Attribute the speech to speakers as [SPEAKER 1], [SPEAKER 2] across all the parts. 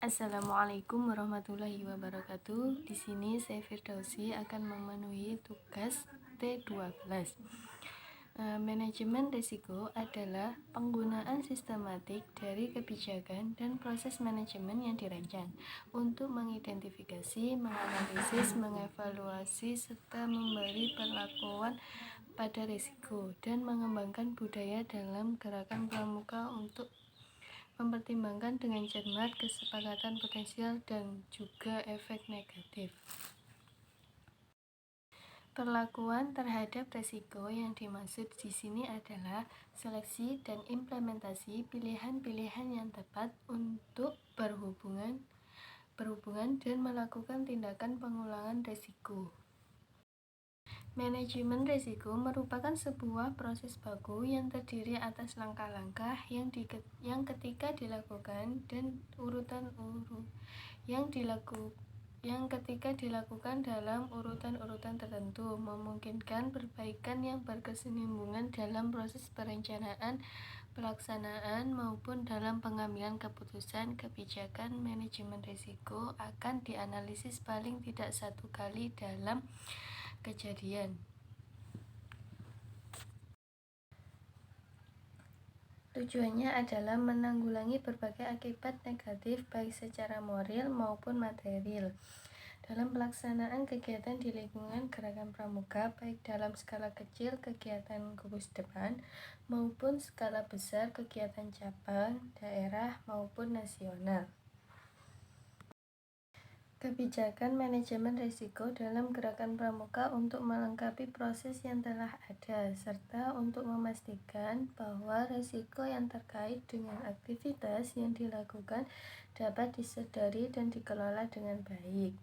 [SPEAKER 1] Assalamualaikum warahmatullahi wabarakatuh. Di sini saya Firdausi akan memenuhi tugas T12. Manajemen risiko adalah penggunaan sistematik dari kebijakan dan proses manajemen yang dirancang untuk mengidentifikasi, menganalisis, mengevaluasi, serta memberi perlakuan pada risiko dan mengembangkan budaya dalam gerakan pramuka untuk mempertimbangkan dengan cermat kesepakatan potensial dan juga efek negatif. Perlakuan terhadap resiko yang dimaksud di sini adalah seleksi dan implementasi pilihan-pilihan yang tepat untuk berhubungan dan melakukan tindakan pengulangan risiko. Manajemen risiko merupakan sebuah proses baku yang terdiri atas langkah-langkah yang ketika dilakukan dan yang ketika dilakukan dalam urutan-urutan tertentu memungkinkan perbaikan yang berkesinambungan dalam proses perencanaan, pelaksanaan maupun dalam pengambilan keputusan. Kebijakan manajemen risiko akan dianalisis paling tidak satu kali dalam kejadian. Tujuannya adalah menanggulangi berbagai akibat negatif baik secara moral maupun material dalam pelaksanaan kegiatan di lingkungan gerakan pramuka, baik dalam skala kecil kegiatan gugus depan maupun skala besar kegiatan cabang, daerah maupun nasional. Kebijakan manajemen risiko dalam gerakan pramuka untuk melengkapi proses yang telah ada, serta untuk memastikan bahwa risiko yang terkait dengan aktivitas yang dilakukan dapat disadari dan dikelola dengan baik.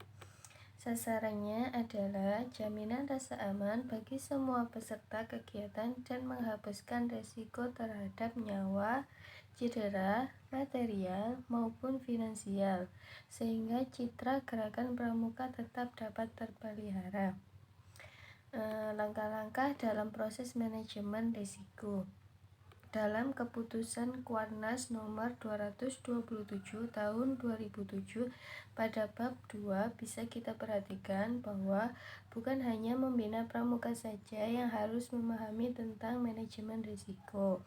[SPEAKER 1] Sasarannya adalah jaminan rasa aman bagi semua peserta kegiatan dan menghapuskan risiko terhadap nyawa, cedera, material, maupun finansial, sehingga citra gerakan pramuka tetap dapat terpelihara. Langkah-langkah dalam proses manajemen risiko. Dalam keputusan Kuarnas nomor 227 tahun 2007 pada bab 2 bisa kita perhatikan bahwa bukan hanya membina pramuka saja yang harus memahami tentang manajemen risiko.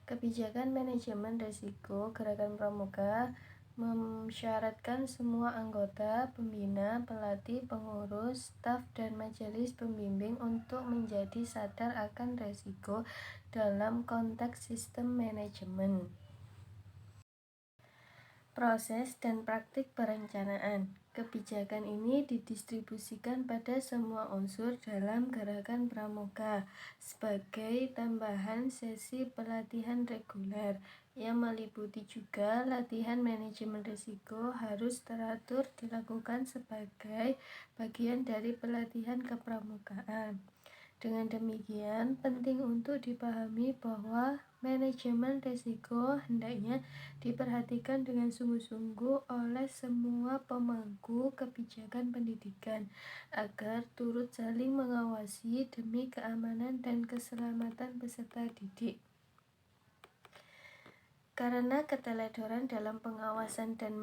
[SPEAKER 1] Kebijakan manajemen risiko gerakan pramuka mensyaratkan semua anggota, pembina, pelatih, pengurus, staf, dan majelis pembimbing untuk menjadi sadar akan risiko dalam konteks sistem manajemen. Proses dan praktik perencanaan. Kebijakan ini didistribusikan pada semua unsur dalam gerakan pramuka sebagai tambahan sesi pelatihan reguler yang meliputi juga latihan manajemen risiko harus teratur dilakukan sebagai bagian dari pelatihan kepramukaan. Dengan demikian, penting untuk dipahami bahwa manajemen risiko hendaknya diperhatikan dengan sungguh-sungguh oleh semua pemangku kebijakan pendidikan agar turut saling mengawasi demi keamanan dan keselamatan peserta didik. Karena keteledoran dalam pengawasan dan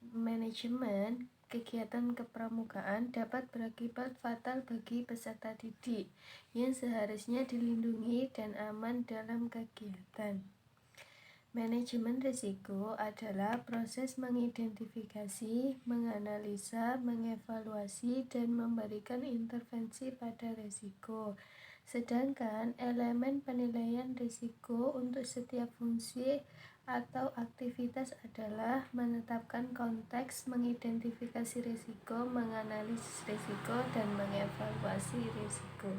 [SPEAKER 1] manajemen kegiatan kepramukaan dapat berakibat fatal bagi peserta didik yang seharusnya dilindungi dan aman dalam kegiatan. Manajemen risiko adalah proses mengidentifikasi, menganalisa, mengevaluasi, dan memberikan intervensi pada risiko. Sedangkan elemen penilaian risiko untuk setiap fungsi atau aktivitas adalah menetapkan konteks, mengidentifikasi risiko, menganalisis risiko, dan mengevaluasi risiko.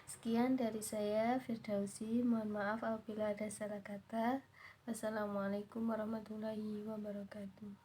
[SPEAKER 1] Sekian dari saya, Firdausi. Mohon maaf apabila ada salah kata. Wassalamualaikum warahmatullahi wabarakatuh.